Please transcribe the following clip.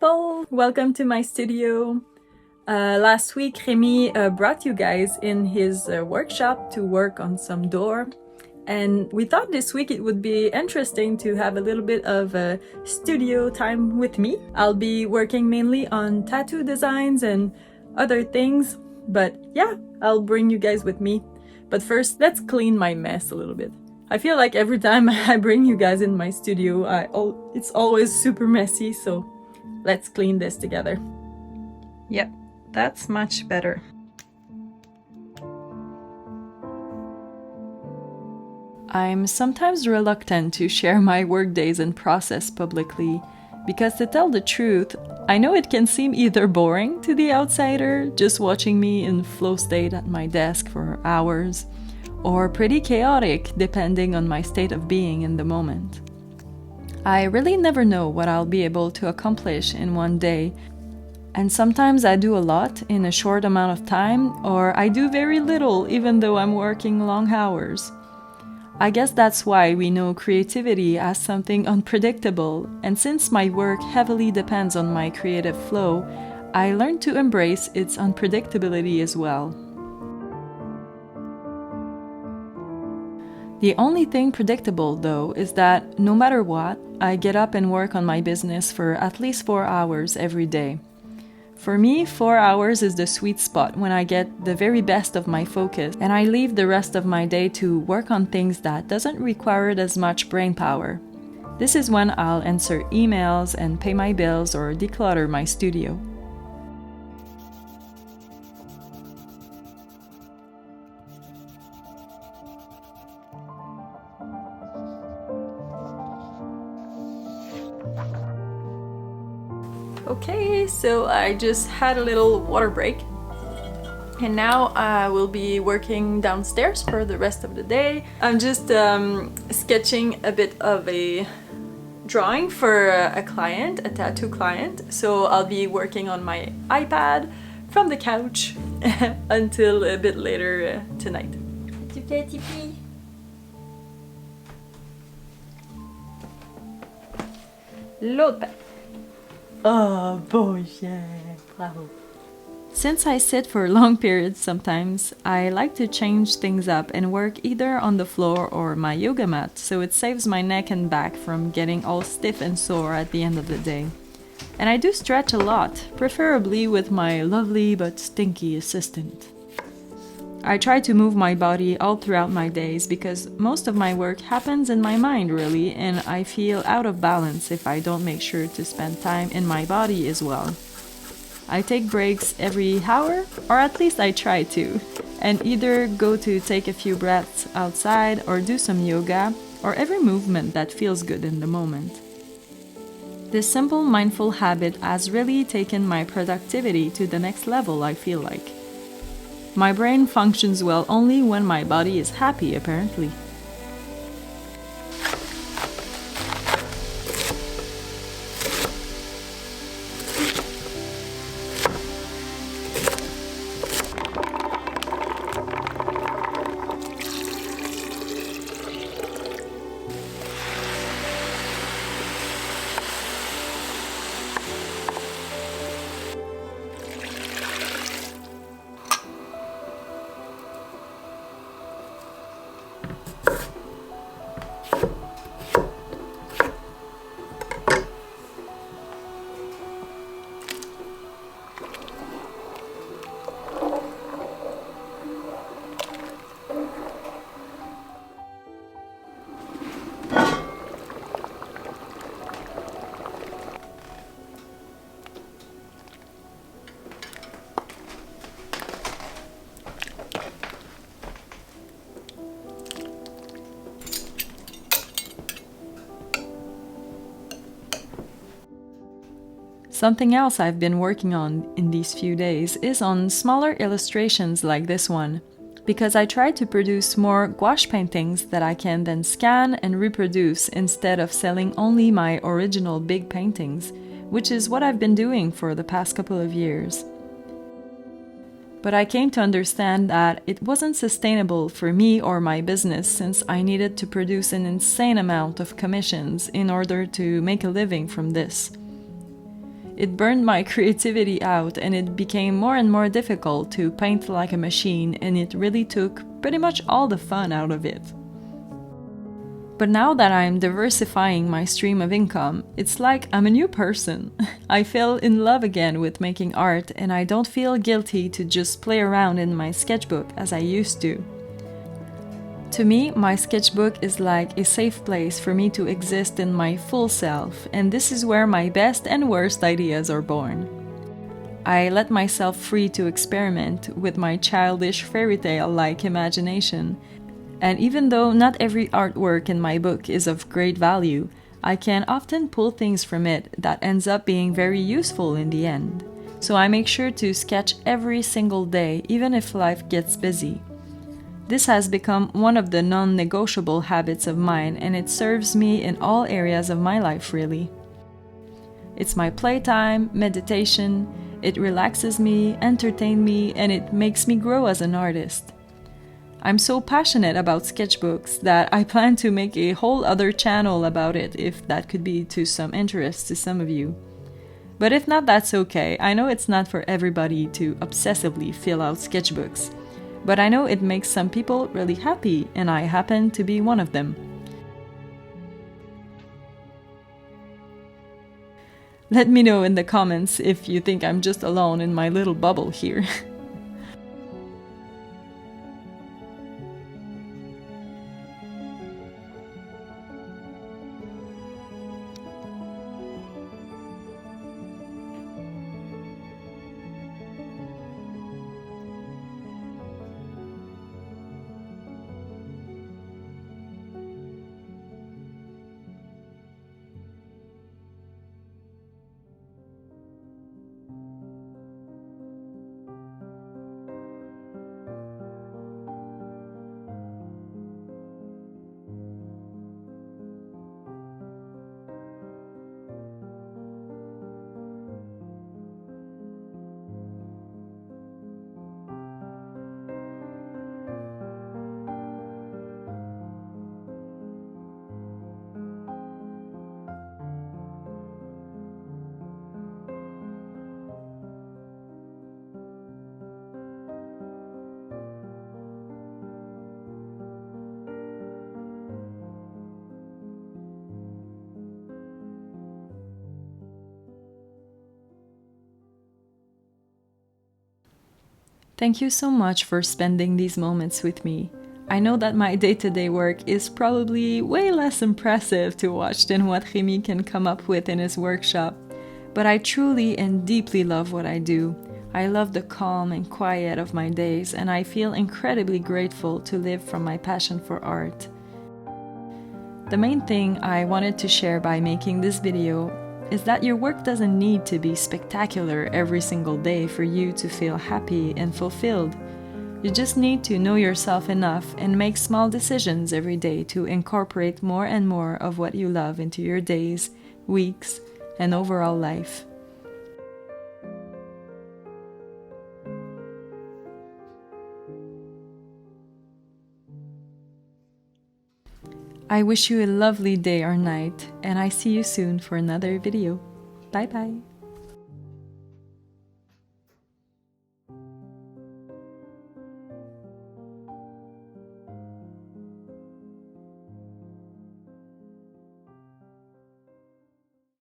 people! Welcome to my studio. Last week Remi brought you guys in his workshop to work on some door, and we thought this week it would be interesting to have a little bit of studio time with me. I'll be working mainly on tattoo designs and other things, but yeah, I'll bring you guys with me. But first, let's clean my mess a little bit. I feel like every time I bring you guys in my studio, it's always super messy, so let's clean this together. Yep, that's much better. I'm sometimes reluctant to share my workdays and process publicly, because to tell the truth, I know it can seem either boring to the outsider, just watching me in flow state at my desk for hours, or pretty chaotic depending on my state of being in the moment. I really never know what I'll be able to accomplish in one day, and sometimes I do a lot in a short amount of time, or I do very little even though I'm working long hours. I guess that's why we know creativity as something unpredictable, and since my work heavily depends on my creative flow, I learned to embrace its unpredictability as well. The only thing predictable, though, is that no matter what, I get up and work on my business for at least 4 hours every day. For me, 4 hours is the sweet spot when I get the very best of my focus, and I leave the rest of my day to work on things that doesn't require as much brain power. This is when I'll answer emails and pay my bills or declutter my studio. Okay, so I just had a little water break, and now I will be working downstairs for the rest of the day. I'm just sketching a bit of a drawing for a client, a tattoo client, so I'll be working on my iPad from the couch until a bit later tonight. Tu fais pipi? L'autre patte. Oh, boy, yeah, bravo. Since I sit for long periods sometimes, I like to change things up and work either on the floor or my yoga mat, so it saves my neck and back from getting all stiff and sore at the end of the day. And I do stretch a lot, preferably with my lovely but stinky assistant. I try to move my body all throughout my days because most of my work happens in my mind really, and I feel out of balance if I don't make sure to spend time in my body as well. I take breaks every hour, or at least I try to, and either go to take a few breaths outside or do some yoga, or every movement that feels good in the moment. This simple mindful habit has really taken my productivity to the next level, I feel like. My brain functions well only when my body is happy, apparently. Something else I've been working on in these few days is on smaller illustrations like this one, because I try to produce more gouache paintings that I can then scan and reproduce instead of selling only my original big paintings, which is what I've been doing for the past couple of years. But I came to understand that it wasn't sustainable for me or my business since I needed to produce an insane amount of commissions in order to make a living from this. It burned my creativity out and it became more and more difficult to paint like a machine, and it really took pretty much all the fun out of it. But now that I'm diversifying my stream of income, it's like I'm a new person. I fell in love again with making art, and I don't feel guilty to just play around in my sketchbook as I used to. To me, my sketchbook is like a safe place for me to exist in my full self, and this is where my best and worst ideas are born. I let myself free to experiment with my childish fairy tale-like imagination, and even though not every artwork in my book is of great value, I can often pull things from it that ends up being very useful in the end. So I make sure to sketch every single day, even if life gets busy. This has become one of the non-negotiable habits of mine, and it serves me in all areas of my life, really. It's my playtime, meditation, it relaxes me, entertains me, and it makes me grow as an artist. I'm so passionate about sketchbooks that I plan to make a whole other channel about it if that could be to some interest to some of you. But if not, that's okay. I know it's not for everybody to obsessively fill out sketchbooks, but I know it makes some people really happy, and I happen to be one of them. Let me know in the comments if you think I'm just alone in my little bubble here. Thank you so much for spending these moments with me. I know that my day-to-day work is probably way less impressive to watch than what Remi can come up with in his workshop, but I truly and deeply love what I do. I love the calm and quiet of my days, and I feel incredibly grateful to live from my passion for art. The main thing I wanted to share by making this video is that your work doesn't need to be spectacular every single day for you to feel happy and fulfilled. You just need to know yourself enough and make small decisions every day to incorporate more and more of what you love into your days, weeks, and overall life. I wish you a lovely day or night, and I see you soon for another video. Bye bye!